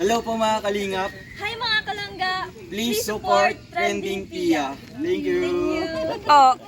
Hello po mga kalingap. Hi mga kalangga! Please support Trending Pia. Thank you. Oh.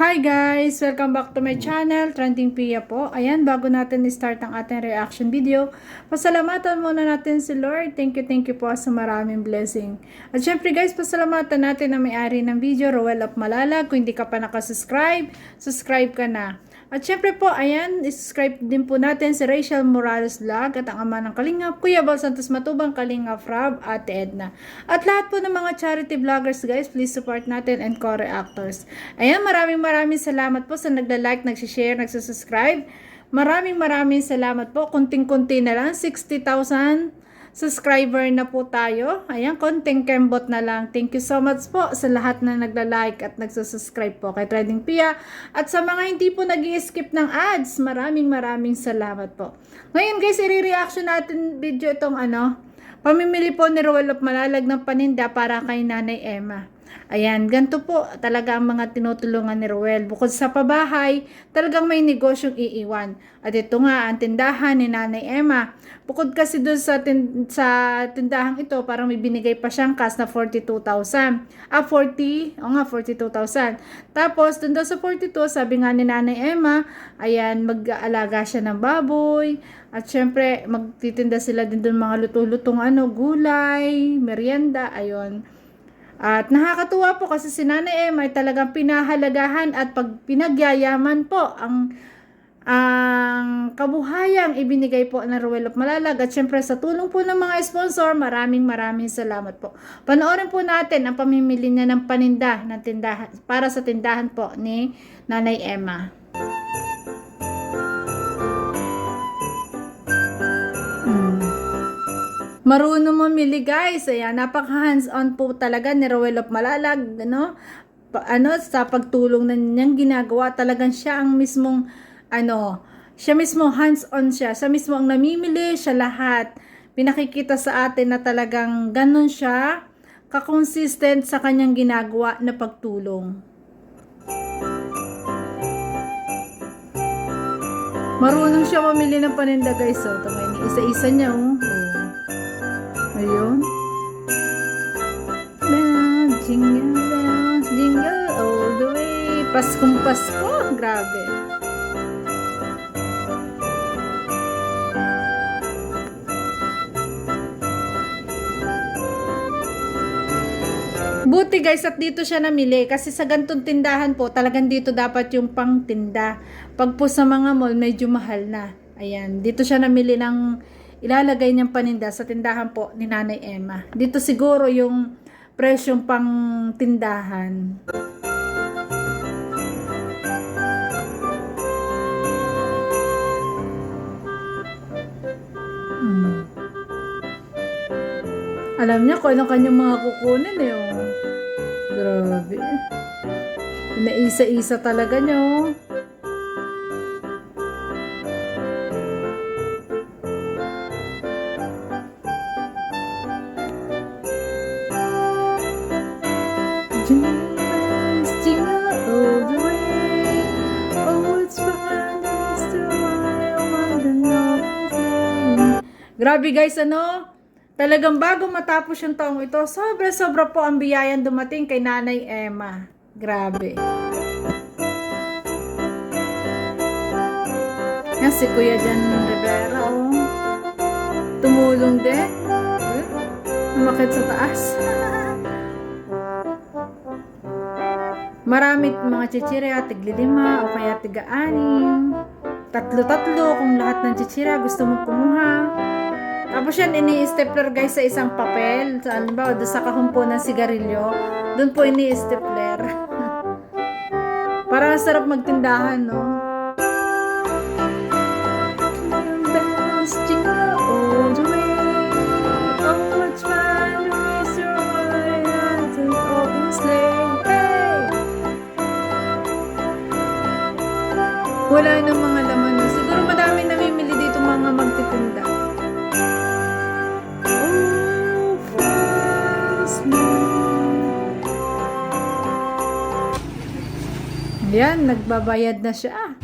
Hi guys! Welcome back to my channel, Trending Pia po. Ayan, bago natin i-start ang ating reaction video, pasalamatan muna natin si Lord. Thank you po sa maraming blessing. At syempre guys, pasalamatan natin ang may-ari ng video, Roel of Malalag. Kung hindi ka pa nakasubscribe, subscribe ka na. At syempre po, ayan, subscribe din po natin si Rachel Morales Vlog at ang ama ng Kalingap, Kuya Bal Santos Matubang, Kalingap Rob, Ate Edna. At lahat po ng mga charity vloggers guys, please support natin and co-reactors. Ayan, maraming salamat po sa nagla-like, nagsishare, nagsusubscribe. Maraming salamat po. Kunting-kunti na lang, 60,000 subscriber na po tayo. Ayan, konting kembot na lang. Thank you so much po sa lahat na nagla-like at nagsusubscribe po kay Trending Pia. At sa mga hindi po nag-i-skip ng ads, maraming salamat po. Ngayon guys, i-reaction natin video itong pamimili po ni Roel of Malalag ng paninda para kay Nanay Emma. Ayan, ganito po talaga ang mga tinutulungan ni Roel. Bukod sa pabahay, talagang may negosyong iiwan. At ito nga, ang tindahan ni Nanay Emma. Bukod kasi doon sa tindahan ito, parang may binigay pa siyang cash na 42,000. 42,000. Tapos, doon sa 42, sabi nga ni Nanay Emma, ayan, mag-aalaga siya ng baboy. At syempre, magtitinda sila din doon mga luto-lutong gulay, merienda, ayun. At nakakatuwa po kasi si Nanay Emma ay talagang pinahalagahan at pinagyayaman po ang kabuhayang ibinigay po ng Roel of Malalag. At syempre sa tulong po ng mga sponsor, maraming salamat po. Panoorin po natin ang pamimili niya ng paninda ng tindahan, para sa tindahan po ni Nanay Emma. Marunong mamili guys. Ayan, napaka hands-on po talaga ni Roel of Malalag, sa pagtulong na niyang ginagawa. Talagang siya ang mismong siya mismo hands-on siya. Siya mismo ang namimili, siya lahat. Pinakikita sa atin na talagang ganun siya kakonsistent sa kanyang ginagawa na pagtulong. Marunong siya mamili ng paninda guys. So, isa-isa niya Ayun. Jingle bells, jingle all the way. Paskong Pasko. Grabe. Buti guys at dito siya namili kasi sa gantong tindahan po talagang dito dapat yung pangtinda. Pag po sa mga mall medyo mahal na. Ayan, dito siya namili ng ilalagay niyang paninda sa tindahan po ni Nanay Emma. Dito siguro yung presyong pang tindahan. Alam niya kung ano kanyang mga kukunin Grabe. Inaisa-isa talaga niyo. Grabe guys, talagang bago matapos yung taong ito, sobra po ang biyayang dumating kay Nanay Emma. Grabe. Yan si Kuya Jan Rivera, tumulong din. Umakit sa taas. Marami mga chichirya, tigli-5 o kaya tiga-6. Tatlo kung lahat ng chichirya gusto mong kumuha. Tapos yan, ini-stapler guys sa isang papel. Saan ba? Doon sa kahumpo ng sigarilyo. Doon po ini-stapler. Para sarap magtindahan, Wala nang mga laman. Siguro madami namimili dito mga magtitinda. Yan, nagbabayad na siya.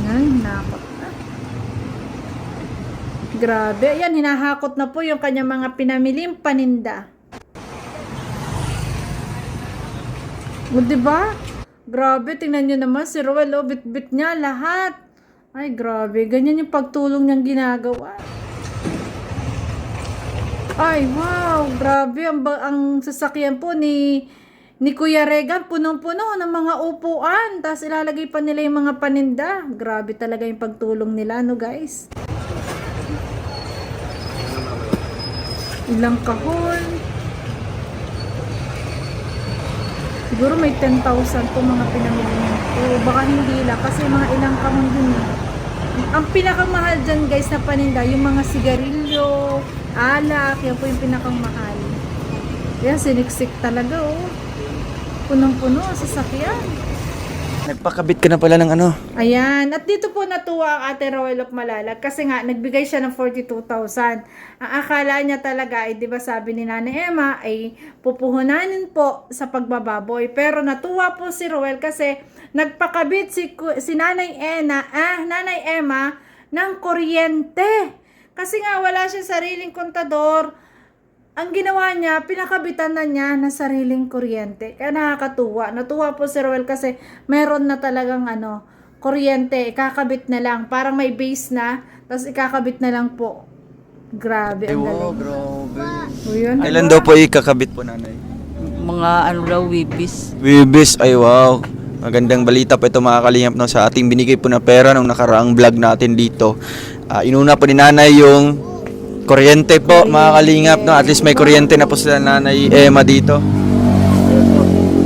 Yan, hinakot na. Grabe. Ayan, hinahakot na po yung kanyang mga pinamiling paninda. O, diba? Grabe, tingnan nyo naman si Roel, oh, bit-bit niya lahat. Ay, grabe. Ganyan yung pagtulong niyang ginagawa. Ay, wow. Grabe. Ang sasakyan po ni Kuya Regan, punong-puno ng mga upuan. Tapos ilalagay pa nila yung mga paninda. Grabe talaga yung pagtulong nila, no guys? Ilang kahon. Siguro may 10,000 po mga pinamili niya. O baka hindi lang. Kasi mga ilang kahon din eh. Ang pinakamahal dyan guys na paninda, yung mga sigarilyo, alak, yan po yung pinakamahal. Yan, siniksik talaga oh. Punong-puno ang sasakyan. Nagpakabit ka na pala ng ano. Ayan. At dito po natuwa ang Ate Roel of Malalag kasi nga nagbigay siya ng 42,000. Ang akala niya talaga ay 'di ba sabi ni Nanay Emma ay pupuhunanin po sa pagbababoy. Pero natuwa po si Roel kasi nagpakabit si Nanay Emma ng kuryente. Kasi nga wala siyang sariling kontador. Ang ginawa niya, pinakabitan na niya ng sariling kuryente. Kaya nakakatuwa. Natuwa po si Roel kasi meron na talagang kuryente. Ikakabit na lang. Parang may base na. Tapos ikakabit na lang po. Grabe, ang galing. Grabe. O yun, Kailan daw po ikakabit po, nanay? Mga wibis. Wibis, ay wow. Magandang balita po ito mga kalingap, no, sa ating binigay po na pera nung nakaraang vlog natin dito. Inuna po ni nanay yung kuryente po mga kalingap, no? At least may kuryente na po sila Nanay Emma dito.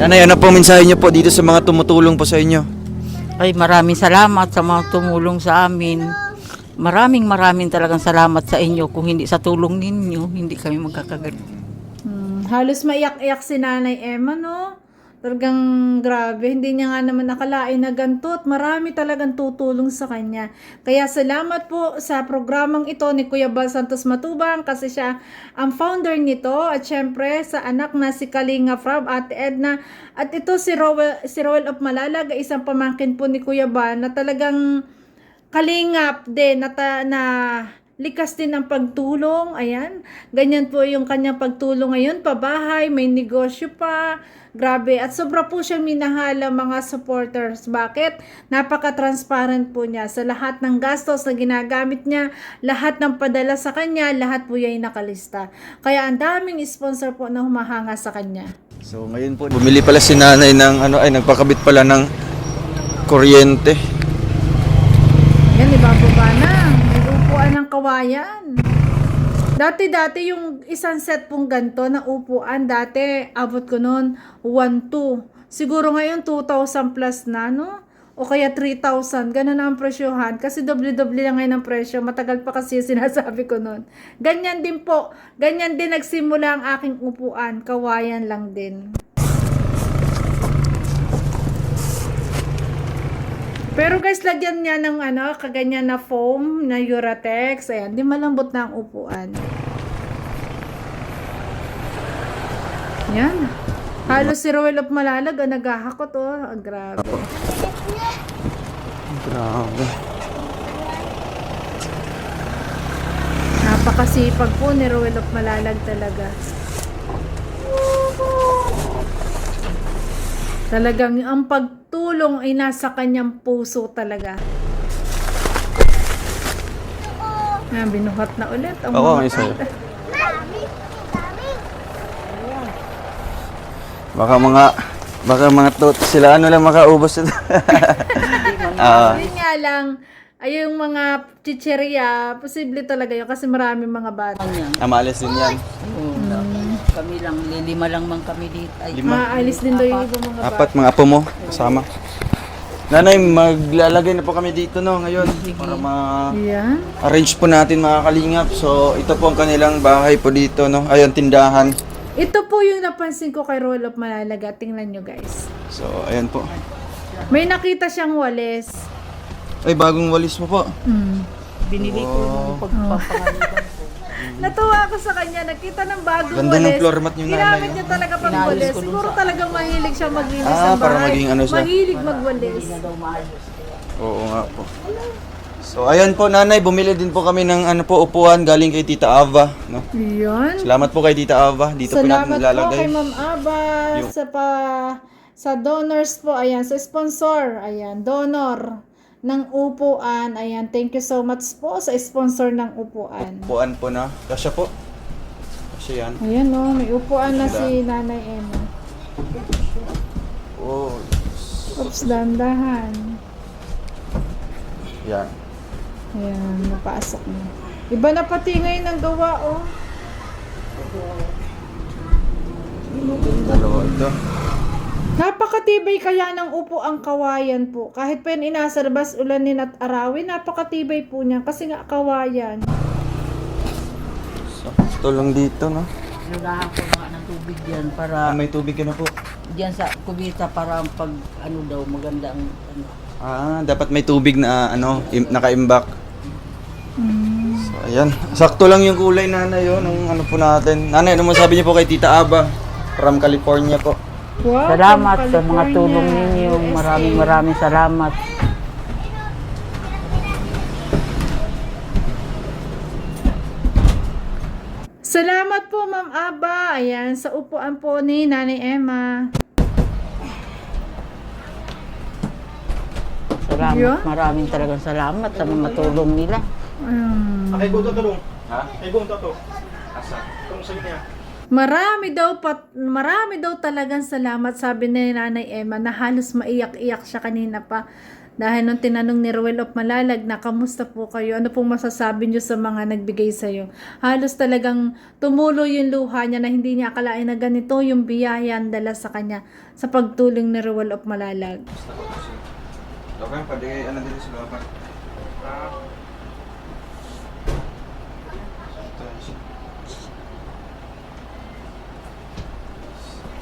Nanay, ano po mensahe niyo po dito sa mga tumutulong po sa inyo? Ay, maraming salamat sa mga tumulong sa amin. Maraming talagang salamat sa inyo. Kung hindi sa tulong ninyo, hindi kami magkakaganito. Halos maiyak-iyak si Nanay Emma, no? Talagang grabe, hindi niya nga naman nakalain na ganito at marami talagang tutulong sa kanya. Kaya salamat po sa programang ito ni Kuya Bal Santos Matubang kasi siya ang founder nito at syempre sa anak na si Kalinga Frab, Ate Edna. At ito si Roel of Malalag, isang pamangkin po ni Kuya Bal na talagang kalingap din na likas din ang pagtulong. Ayan, ganyan po yung kanyang pagtulong ngayon, pabahay, may negosyo pa. Grabe, at sobra po siyang minahala mga supporters. Bakit? Napaka-transparent po niya sa lahat ng gastos na ginagamit niya, lahat ng padala sa kanya, lahat po yan nakalista. Kaya ang daming sponsor po na humahanga sa kanya. So ngayon po, bumili pala si nanay ng nagpakabit pala ng kuryente. Yan, ibababa na. May upuan ng kawayan. Dati yung isang set pong ganito na upuan, dati abot ko noon 1,200. Siguro ngayon 2,000 plus na, no? O kaya 3,000. Ganun na ang presyohan. Kasi doble-doble lang ngayon ang presyo. Matagal pa kasi sinasabi ko noon. Ganyan din po. Ganyan din nagsimula ang aking upuan. Kawayan lang din. Pero guys, lagyan niya ng kaganyan na foam na Uratex. Ayan, di malambot na ang upuan. Yan. Halos si Roel of Malalag naghahakot oh. Grabe. Grabe. Napakasipag po ni Roel of Malalag talaga. Talagang ang pagtulong ay nasa kanyang puso talaga. Binuhat na ulit. Oo, may isa. Baka mga tot sila lang makaubos ito. Yun nga lang, ay yung mga chicheria, posible talaga yun kasi maraming mga bata. Amalis din yan. Kami lang, lima lang man kami dito. Ay, Maalis din daw yung ibang mga bata. 4 mga apo mo kasama. Nanay, maglalagay na po kami dito no ngayon para Yan. arrange po natin mga kalingap. So ito po ang kanilang bahay po dito no. Ayun, tindahan. Ito po yung napansin ko kay Roel of Malalaga. Tingnan nyo guys. So ayan po. May nakita siyang walis. Ay, bagong walis mo po. binili ko nung pagpapangalitan ko. Natuwa ako sa kanya. Nakita ng bagong Ganda ng walis. floor mat niyo, nanay, Ginamit oh. niya talaga pang Inaayos walis. ko dun Siguro sa- talagang mahilig siya maglinis Ah, ng para bahay. maging ano siya. Mahilig magwalis. Oo nga po. So ayan po nanay, bumili din po kami ng ano po upuan galing kay Tita Ava, no? Yun. Salamat po kay Tita Ava. Dito po natin Salamat po nilalagay. kay Ma'am Aba sa donors po. Ayan, sa sponsor. Ayan, donor ng upuan. Ayan, thank you so much po sa sponsor ng upuan. Upuan po na. Kasya po. Kasya yan. Ayan o, may upuan na si Nanay Emma. Oh. Oops, dandahan. Yan. Ayan, napasok na. Iba na pati ngayon ang gawa, oh. Dalawa ito. Napakatibay kaya ng upo ang kawayan po. Kahit pa yun inasarbas, ulanin at arawin, napakatibay po niya. Kasi nga kawayan. So, ito lang dito, no? Lunahan ko nga ng tubig yan para May tubig ka na po. diyan sa kubita para pag ano daw maganda ang ano. Ah, dapat may tubig na ano, naka-imbak. So, ayan. Sakto lang yung kulay, nanay, yun. Nung ano po natin. Nanay, ano masabi niyo po kay Tita Aba? From California po. Wow, Salamat from sa mga California, tulong ninyo. USA. Maraming salamat. Salamat po, Ma'am Aba. Ayan, sa upuan po ni Nanay Emma. Salamat. Yeah. Maraming talagang salamat sa mga tulong nila. Akay ko tutulong. Ha? Akay ko to. Asa? Kung sa'yo niya. Marami daw talagang salamat, sabi ni Nanay Emma, na halos maiyak-iyak siya kanina pa. Dahil nung tinanong ni Ruel of Malalag na kamusta po kayo, ano pong masasabi niyo sa mga nagbigay sa'yo? Halos talagang tumulo yung luha niya na hindi niya akalain na ganito yung biyaya ang dala sa kanya sa pagtulong ni Ruel of Malalag. Okay, pwede ano din sa baba.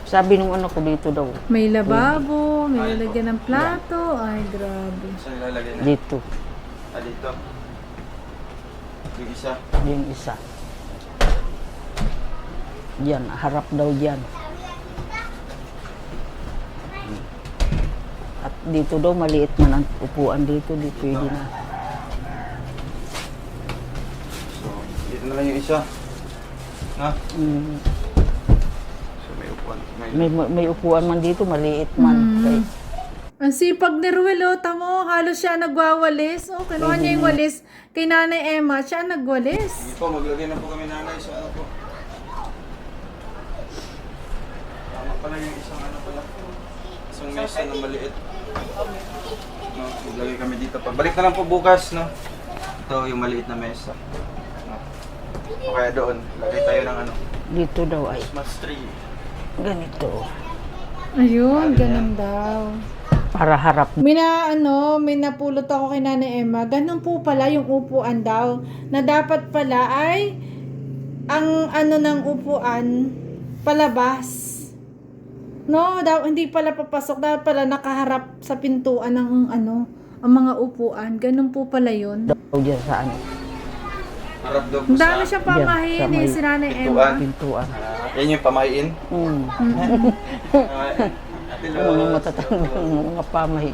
Sabi nung ano ko dito daw, May lababo, may lalagyan ng plato. Ay, grabe. Saan ilalagay na? dito, Ah, dito. Yung isa. yung isa. Diyan, harap daw diyan. At dito daw, maliit man ang upuan dito, di pwede na. So, dito na lang yung isa. Na? Mm, So, may upuan. may upuan man dito, maliit man. Kaya, Ang sipag ni Ruel, oh, tamo, halos siya nagwawalis. Oh, kinuha niya yung walis kay Nanay Emma, siya nagwalis. Sige po, maglagay na po kami nanay sa ano po. Tama pala yung isang ano pala. Isang mesa na maliit. No, maglagay kami dito pa. Balik na lang po bukas, no? Ito yung maliit na mesa. No? O kaya doon, lagay tayo ng ano, dito daw ay Christmas tree. ganito. Ayun, ganun daw. Para harap. May napulot ako kay Nanay Emma. Ganun po pala yung upuan daw. Na dapat pala ay ang ano ng upuan palabas. No, hindi pala papasok. Dapat pala nakaharap sa pintuan ng ano, ang mga upuan. Ganun po pala yun. Daw dyan sa ano, Harap daw po Ang dami sa siya pamahiin Yan, sa may si Nanay pintuan. Emma. pintuan. Yan yung pamahiin. Mm. Ate Mga Los. matatandang mga pamahi.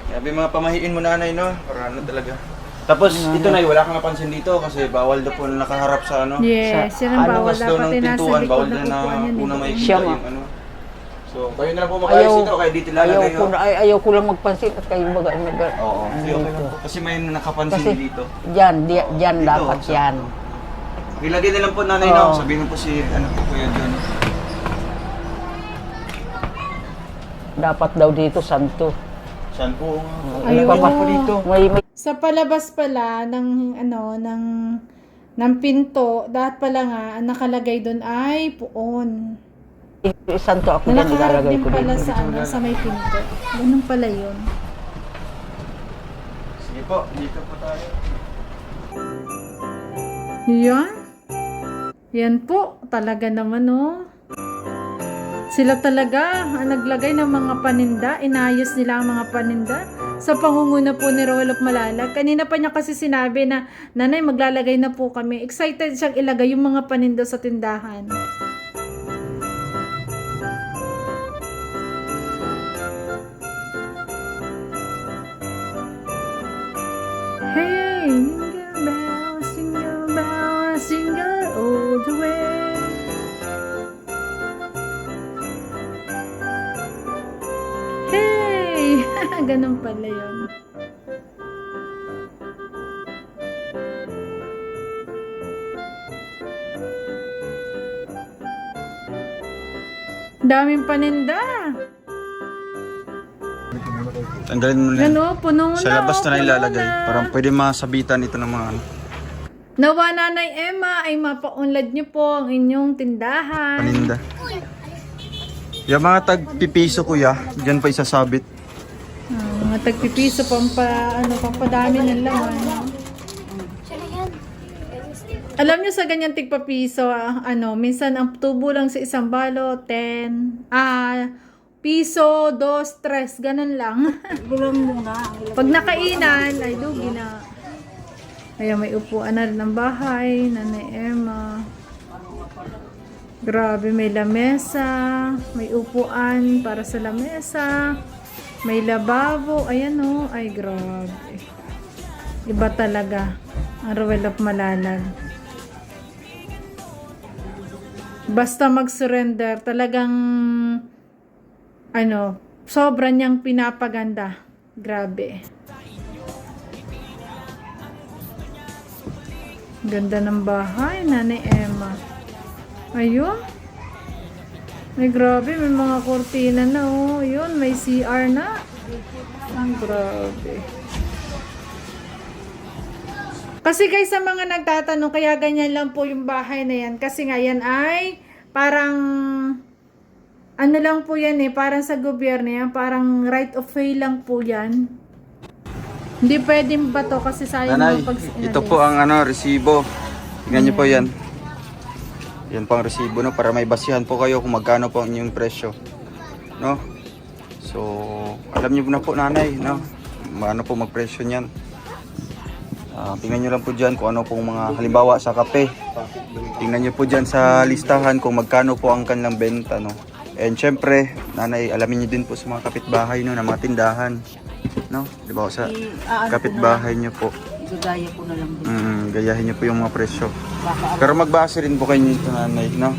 Sabi mga pamahiin mo nanay, no? Para ano talaga. Tapos ito na, wala kang napansin dito kasi bawal daw po na nakaharap sa ano. Yes, yun ang Ano, bawal. Labas daw Dapat ng ay nasa pintuan, likod bawal ng na na upuan yun. una eh. makikita Siya, yung ano. So, kayo na lang po makayos dito, kaya dito lalagay. ayaw, ayaw ko lang magpansin at kayo baga. Oo, okay lang po. Kasi may nakapansin Kasi, dito. Diyan Dito, dapat sa- yan. Ilagay na lang po nanay, Oo. no? Sabihin mo po si, ano po kuya John. Dapat daw dito santo. Saan po? Ayun. Ano pa po dito? May Sa palabas pala ng ng pinto, dapat pala nga ang nakalagay doon ay puon. santo ako Na dyan, nakaharap ilalagay din ko pala dito. sa may pinto. Ganun pala yun. Sige po, dito po tayo. Yan. Yan po. Talaga naman, oh. Sila talaga ang naglagay ng mga paninda. Inayos nila ang mga paninda. sa pangunguna po ni Roel of Malalag. Kanina pa niya kasi sinabi na, nanay, maglalagay na po kami. Excited siyang ilagay yung mga paninda sa tindahan. Hey, jingle bells, jingle all the way. Hey! Ganun pala yun. Daming paninda. Tanggalin mo na yan. Ano, puno na. Sa labas na puno ilalagay. na. Parang pwede masabitan ito ng mga ano. Nawa Nanay Emma ay mapaunlad niyo po ang inyong tindahan. Paninda. Yung mga tagpipiso kuya, dyan pa isasabit. Mga tagpipiso, pampadami ng laman. Alam niyo sa ganyan tigpapiso, minsan ang tubo lang sa isang balo, 10, piso, 2, 3, ganun lang. Gulang muna. Pag nakainan, ay lugi na. Kaya may upuan na rin ng bahay, Nanay Emma. Grabe, may lamesa, may upuan para sa lamesa, may lababo, ayan o, ay grabe. Iba talaga ang Roel of Malalag. Basta mag-surrender, talagang sobra niyang pinapaganda. Grabe. Ganda ng bahay, Nanay Emma. Ayun. Ay, grabe. May mga kortina na, oh. Ayun, may CR na. Ang grabe. Kasi guys, sa mga nagtatanong, kaya ganyan lang po yung bahay na yan. Kasi nga yan ay parang lang po yan parang sa gobyerno yan. Parang right of way lang po yan. Hindi pwedeng ba to kasi sayang Nanay, mga ito po ang resibo. Tingnan niyo po yan. Yan po ang resibo, no? Para may basihan po kayo kung magkano po ang inyong presyo. No? So, alam niyo na po nanay, no? Ano po magpresyo niyan. Tingnan niyo lang po dyan kung ano pong mga halimbawa sa kape. Tingnan niyo po dyan sa listahan kung magkano po ang kanilang benta, no? And syempre, nanay, alamin niyo din po sa mga kapitbahay, no? Na mga tindahan. No? Di ba sa kapitbahay niyo po. Gagaya ko na lang din. Gayahin niyo po yung mga presyo. Pero magbase rin po kayo nito nanay, no?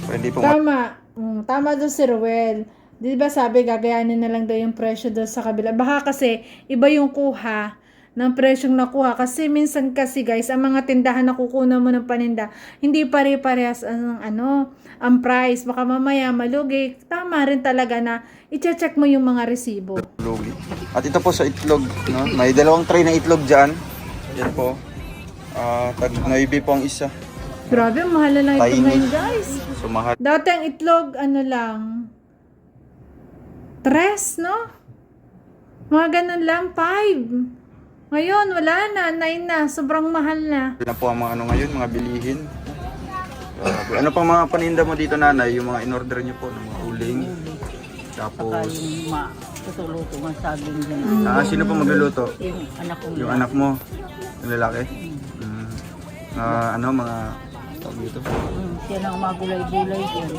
Pwede po Tama. Tama doon si Ruel. Di ba sabi, gagayanin na lang daw yung presyo doon sa kabila. Baka kasi, iba yung kuha ng presyong nakuha. Kasi minsan kasi guys, ang mga tindahan na kukunan mo ng paninda, hindi pare-parehas ang price. Baka mamaya malugi. Tama rin talaga na i-check mo yung mga resibo. lugi. At ito po sa itlog, no? May dalawang tray na itlog dyan. Yan po. Tag-9 po ang isa. Grabe, ang mahal na lang ito Tiny. ngayon guys. So mahal. Dati ang itlog, lang, 3, no? Mga ganun lang, 5. Ngayon, wala na, 9 na. Sobrang mahal na. Na po ang mga ngayon, mga bilihin. Ano pang mga paninda mo dito nanay? Yung mga in-order niyo po ng mga uling. Tapos, Yung tutuluto man saging din. sino po magluluto? Yung anak ko. Yung anak mo? Yung lalaki? Mga tawag dito? Siya lang magulay-gulay din.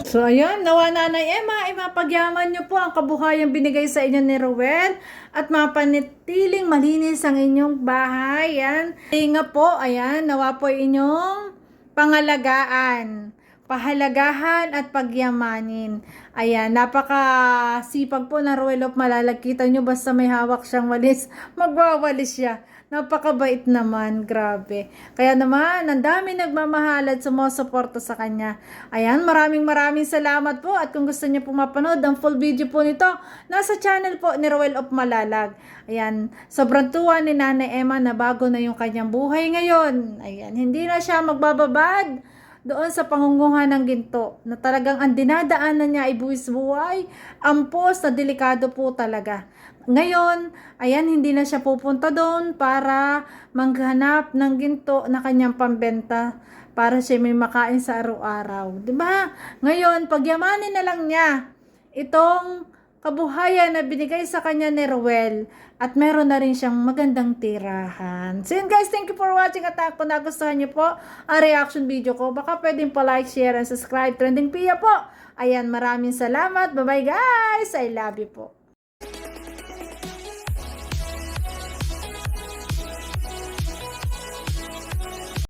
So, ayun, nawa Nanay Emma, ay mapagyaman niyo po ang kabuhayang binigay sa inyo ni Ruel at mapanitiling malinis ang inyong bahay. Yan. Nga po, ayan, nawa po inyong pangalagaan, pahalagahan at pagyamanin. Ayan, napakasipag po na Roel of Malalag. Kita nyo, basta may hawak siyang walis, magwawalis siya. Napakabait naman, grabe. Kaya naman, ang dami nagmamahal at sumusuporta sa kanya. Ayan, maraming salamat po. At kung gusto niyo po mapanood ang full video po nito, nasa channel po ni Roel of Malalag. Ayan, sobrang tuwa ni Nanay Emma na bago na yung kanyang buhay ngayon. Ayan, hindi na siya magbababad doon sa pangunguhan ng ginto, na talagang ang dinadaanan niya ay buwis-buhay, ampos na delikado po talaga. Ngayon, ayan, hindi na siya pupunta doon para maghanap ng ginto na kanyang pambenta para siya may makain sa araw-araw. Diba? Ngayon, pagyamanin na lang niya itong kabuhayan na binigay sa kanya ni Ruel. At meron na rin siyang magandang tirahan. So yun guys, thank you for watching. At kung nagustuhan niyo po ang reaction video ko, baka pwedeng pa-like, share, and subscribe. Trending Pia po. Ayan, maraming salamat. Bye-bye guys. I love you po.